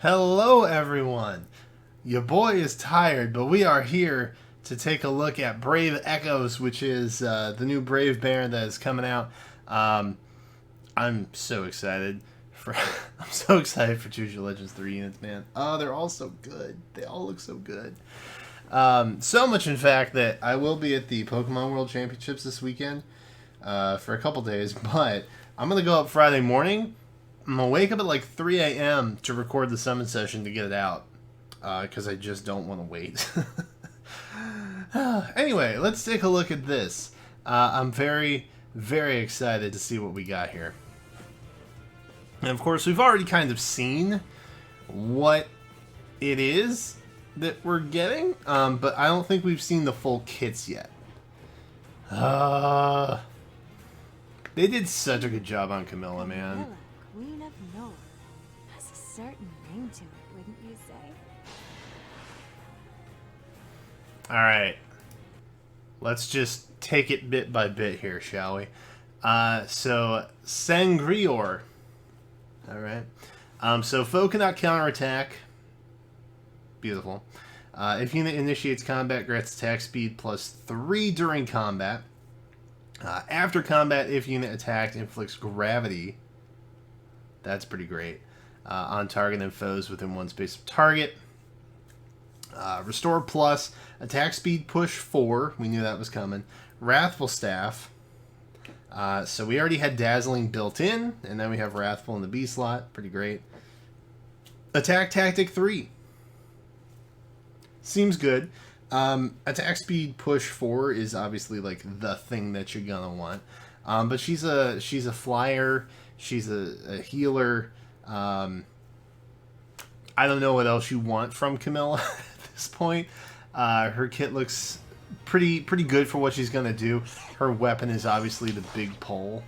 Hello everyone! Your boy is tired, but we are here to take a look at Brave Echoes, which is the new Brave Banner that is coming out. I'm so excited for I'm so excited for Choose Your Legends 3 units, man. Oh, they're all so good. They all look so good. So much, in fact, that I will be at the Pokemon World Championships this weekend for a couple days, but I'm going to go up Friday morning. I'm going to wake up at like 3 a.m. to record the summon session to get it out. Because I just don't want to wait. Anyway, let's take a look at this. I'm very, very excited to see what we got here. And of course, we've already kind of seen what it is that we're getting. But I don't think we've seen the full kits yet. They did such a good job on Camilla, man. Queen of North has a certain ring to it, wouldn't you say? Alright. Let's just take it bit by bit here, shall we? So, Sangrior. Alright. So, foe cannot counterattack. Beautiful. If unit initiates combat, grants attack speed +3 during combat. After combat, if unit attacked, inflicts gravity. That's pretty great. On target and foes within one space of target. Restore plus. Attack speed push 4. We knew that was coming. Wrathful Staff. So we already had Dazzling built in. And then we have Wrathful in the B slot. Pretty great. Attack Tactic 3. Seems good. Attack speed push 4 is obviously like the thing that you're gonna want. But she's a flyer. She's a healer. I don't know what else you want from Camilla at this point. Her kit looks pretty good for what she's gonna do. Her weapon is obviously the big pull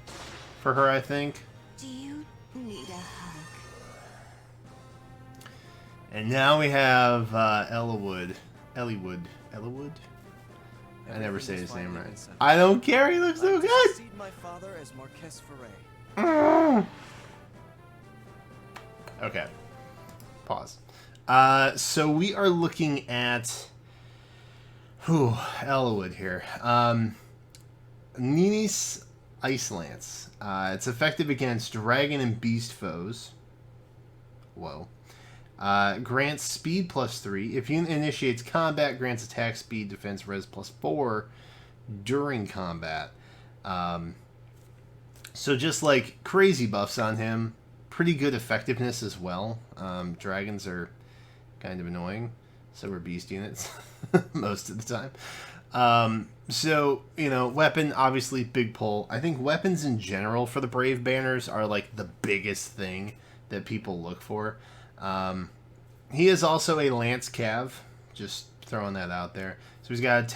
for her, I think. Do you need a hug? And now we have Eliwood. I never say his name right. I don't care. He looks so good. My father as Marquess Okay. Pause. So we are looking at Eliwood here. Nini's Ice Lance. It's effective against dragon and beast foes. Whoa. Grants speed +3. If unit initiates combat, grants attack speed, defense, res +4 during combat. So just like crazy buffs on him. Pretty good effectiveness as well. Dragons are kind of annoying. So are beast units most of the time. So, you know, weapon, obviously big pull. I think weapons in general for the Brave banners are like the biggest thing that people look for. He is also a Lance Cav, just throwing that out there. So he's got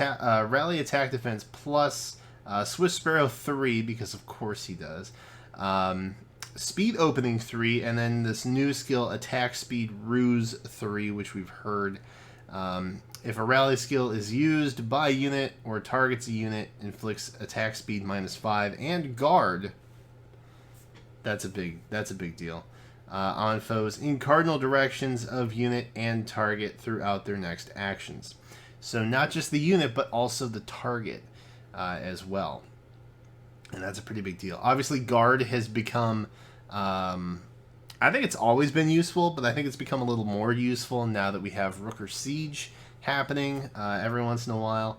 Rally Attack Defense plus Swift Sparrow 3, because of course he does. Speed Opening 3, and then this new skill, Attack Speed Ruse 3, which we've heard. If a rally skill is used by a unit or targets a unit, inflicts attack speed -5 and guard. That's a big deal. On foes in cardinal directions of unit and target throughout their next actions. So not just the unit, but also the target as well. And that's a pretty big deal. Obviously, guard has become... I think it's always been useful, but I think it's become a little more useful now that we have Rooker Siege happening every once in a while.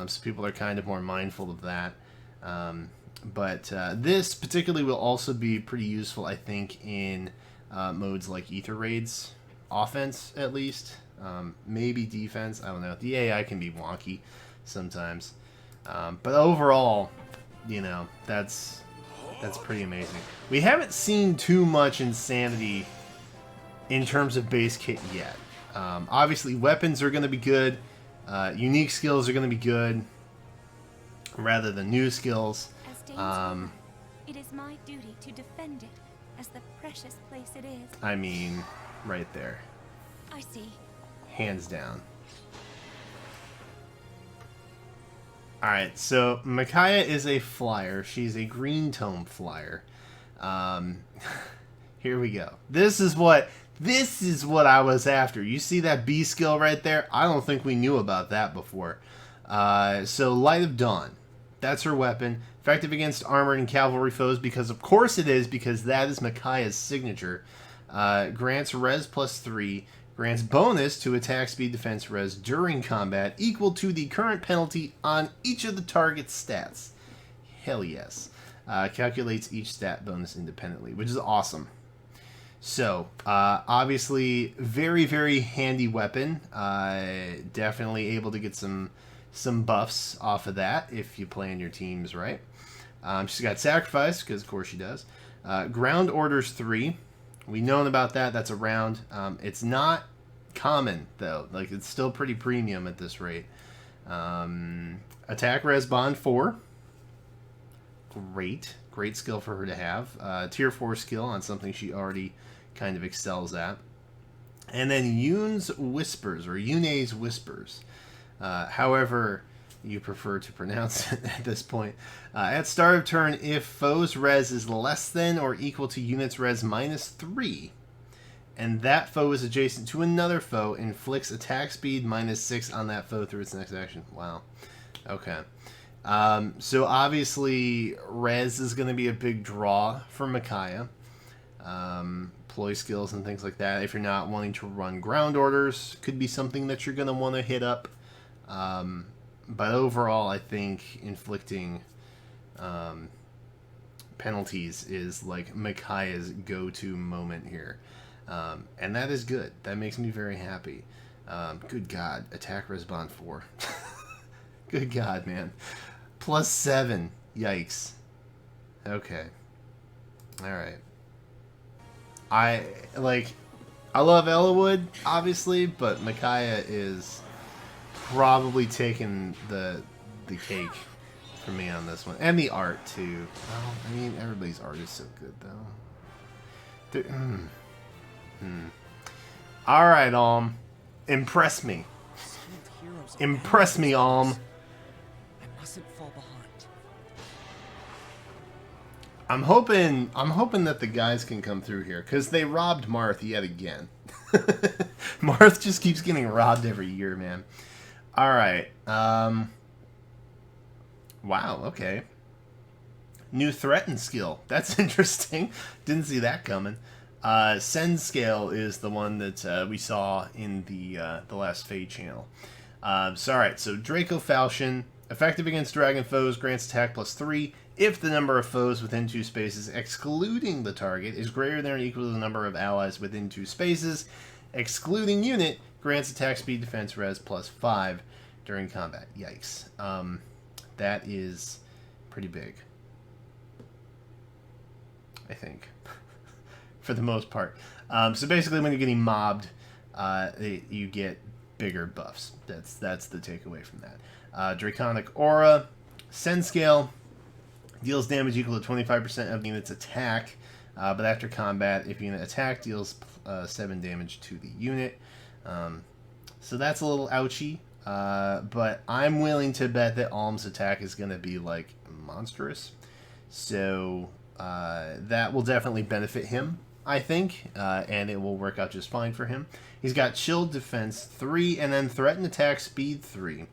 So people are kind of more mindful of that. But this particularly will also be pretty useful, I think, in modes like Ether Raids. Offense, at least. Maybe defense. I don't know. The AI can be wonky sometimes. But overall, you know, that's pretty amazing. We haven't seen too much insanity in terms of base kit yet. Obviously, weapons are going to be good. Unique skills are going to be good. Rather than new skills. It is my duty to defend it as the precious place it is. I mean, right there. I see. Hands down. Alright, so Micaiah is a flyer. She's a green tome flyer. Here we go. This is what This is what I was after. You see that B skill right there? I don't think we knew about that before. So Light of Dawn. That's her weapon. Effective against armored and cavalry foes, because of course it is, because that is Micaiah's signature. Grants res +3. Grants bonus to attack speed defense res during combat equal to the current penalty on each of the target's stats. Hell yes. Calculates each stat bonus independently, which is awesome. So, obviously, very, very handy weapon. Definitely able to get some buffs off of that if you plan your teams right. She's got Sacrifice, because of course she does. Ground Orders 3. We known about that. That's around. It's not common, though. Like, it's still pretty premium at this rate. Attack Res Bond 4. Great skill for her to have. Tier 4 skill on something she already kind of excels at. And then Yune's Whispers, or Yune's Whispers. However you prefer to pronounce it at this point. At start of turn, if foe's res is less than or equal to unit's res -3, and that foe is adjacent to another foe, inflicts attack speed -6 on that foe through its next action. Wow. Okay. So obviously, res is going to be a big draw for Micaiah. Ploy skills and things like that. If you're not wanting to run ground orders, could be something that you're going to want to hit up. But overall, I think inflicting penalties is like Micaiah's go-to moment here. And that is good. That makes me very happy. Good God. Attack res bond 4. Good God, man. +7. Yikes. Okay. Alright. I love Eliwood, obviously, but Micaiah is probably taking the cake for me on this one. And the art, too. Well, I mean, everybody's art is so good, though. Alright, Alm. Impress me. Impress me, Alm. I mustn't fall behind. I'm hoping that the guys can come through here, because they robbed Marth yet again. Marth just keeps getting robbed every year, man. Alright. Wow, okay. New Threaten skill. That's interesting. Didn't see that coming. Send scale is the one that we saw in the last Fade channel. Alright, so Draco Falchion. Effective against dragon foes, grants attack +3 if the number of foes within 2 spaces, excluding the target, is greater than or equal to the number of allies within 2 spaces, excluding unit, grants attack speed defense res +5 during combat. Yikes. That is pretty big, I think, for the most part. So basically, when you're getting mobbed, you get bigger buffs. That's the takeaway from that. Draconic Aura. Send scale. Deals damage equal to 25% of the unit's attack. But after combat, if unit attack, deals 7 damage to the unit. So that's a little ouchy. But I'm willing to bet that Alm's attack is going to be, like, monstrous. So that will definitely benefit him, I think. And it will work out just fine for him. He's got Shield Defense 3 and then Threaten Attack Speed 3.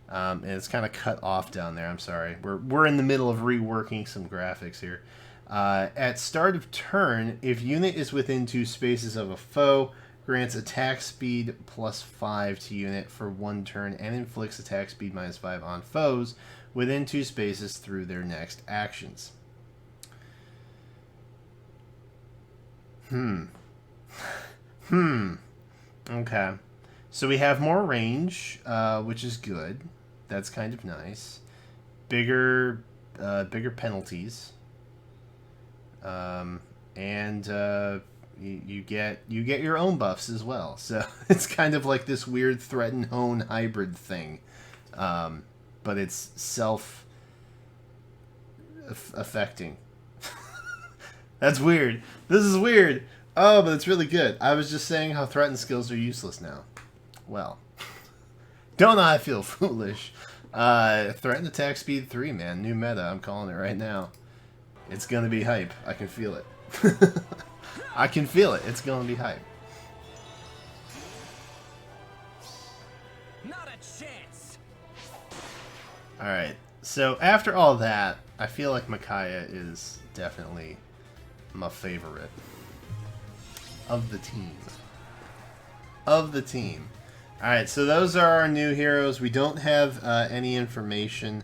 And it's kind of cut off down there. I'm sorry. We're in the middle of reworking some graphics here. At start of turn, if unit is within 2 spaces of a foe, grants attack speed +5 to unit for 1 turn and inflicts attack speed -5 on foes within 2 spaces through their next actions. Okay. So we have more range, which is good. That's kind of nice. Bigger penalties. And you get your own buffs as well. So it's kind of like this weird threaten hone hybrid thing. But it's self-affecting. That's weird. This is weird. Oh, but it's really good. I was just saying how threaten skills are useless now. Well, don't I feel foolish? Threaten attack speed 3, man. New meta. I'm calling it right now. It's going to be hype. I can feel it. I can feel it. It's going to be hype. Not a chance. Alright, so after all that, I feel like Micaiah is definitely my favorite of the team. Alright, so those are our new heroes. We don't have any information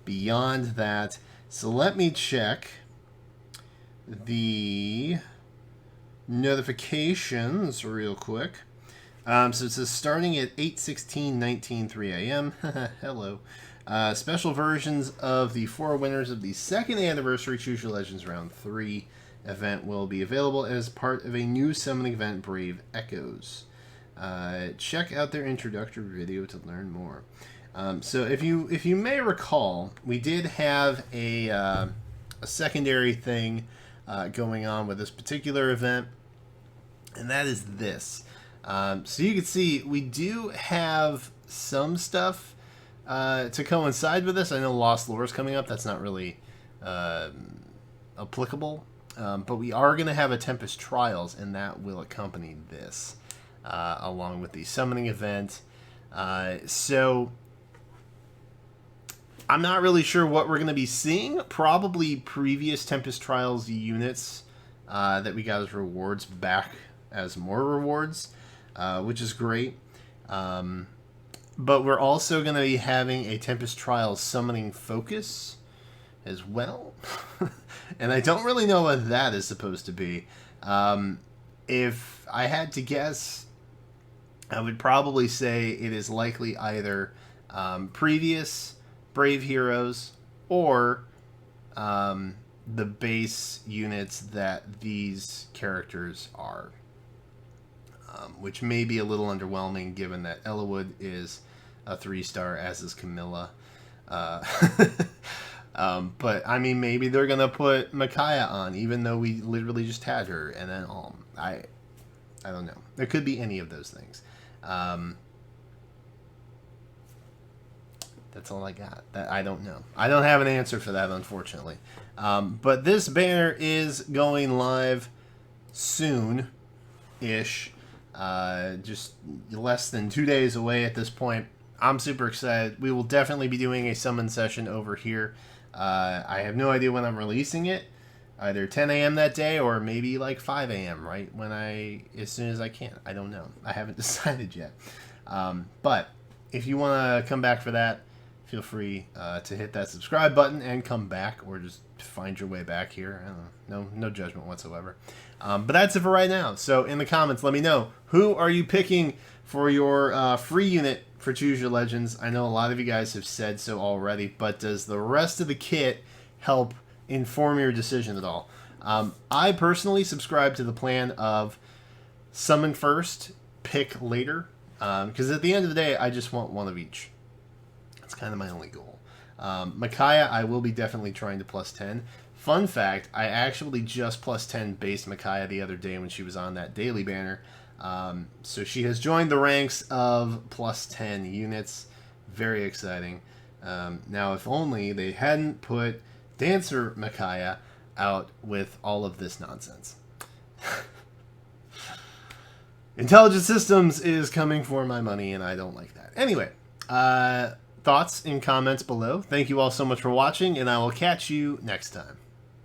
beyond that. So let me check the notifications real quick. So it says starting at 8:16, 3 a.m. Hello. Special versions of the 4 winners of the second anniversary Choose Your Legends Round 3 event will be available as part of a new summoning event, Brave Echoes. Check out their introductory video to learn more. So if you may recall, we did have a secondary thing going on with this particular event, and that is this. So you can see we do have some stuff to coincide with this. I know Lost Lore is coming up. That's not really applicable. But we are going to have a Tempest Trials, and that will accompany this, along with the summoning event. So I'm not really sure what we're going to be seeing. Probably previous Tempest Trials units that we got as rewards back as more rewards, which is great. But we're also going to be having a Tempest Trials summoning focus as well. And I don't really know what that is supposed to be. If I had to guess, I would probably say it is likely either previous Brave Heroes or the base units that these characters are. Which may be a little underwhelming given that Eliwood is a 3-star, as is Camilla. But, I mean, maybe they're going to put Micaiah on, even though we literally just had her, and then Alm. I don't know. There could be any of those things. That's all I got. I don't know. I don't have an answer for that, unfortunately. But this banner is going live soon-ish. Just less than 2 days away at this point. I'm super excited. We will definitely be doing a summon session over here. I have no idea when I'm releasing it. Either 10 a.m. that day or maybe like 5 a.m. right when as soon as I can. I don't know. I haven't decided yet. But if you want to come back for that, feel free to hit that subscribe button and come back, or just find your way back here. I don't know. No judgment whatsoever. But that's it for right now. So in the comments, let me know, who are you picking for your free unit for Choose Your Legends? I know a lot of you guys have said so already, but does the rest of the kit help inform your decision at all? I personally subscribe to the plan of summon first, pick later, because at the end of the day, I just want one of each. That's kind of my only goal. Micaiah, I will be definitely trying to plus 10. Fun fact, I actually just plus 10 based Micaiah the other day when she was on that daily banner. So she has joined the ranks of plus 10 units. Very exciting. Now, if only they hadn't put Dancer Micaiah out with all of this nonsense. Intelligent Systems is coming for my money, and I don't like that. Anyway, thoughts in comments below. Thank you all so much for watching, and I will catch you next time.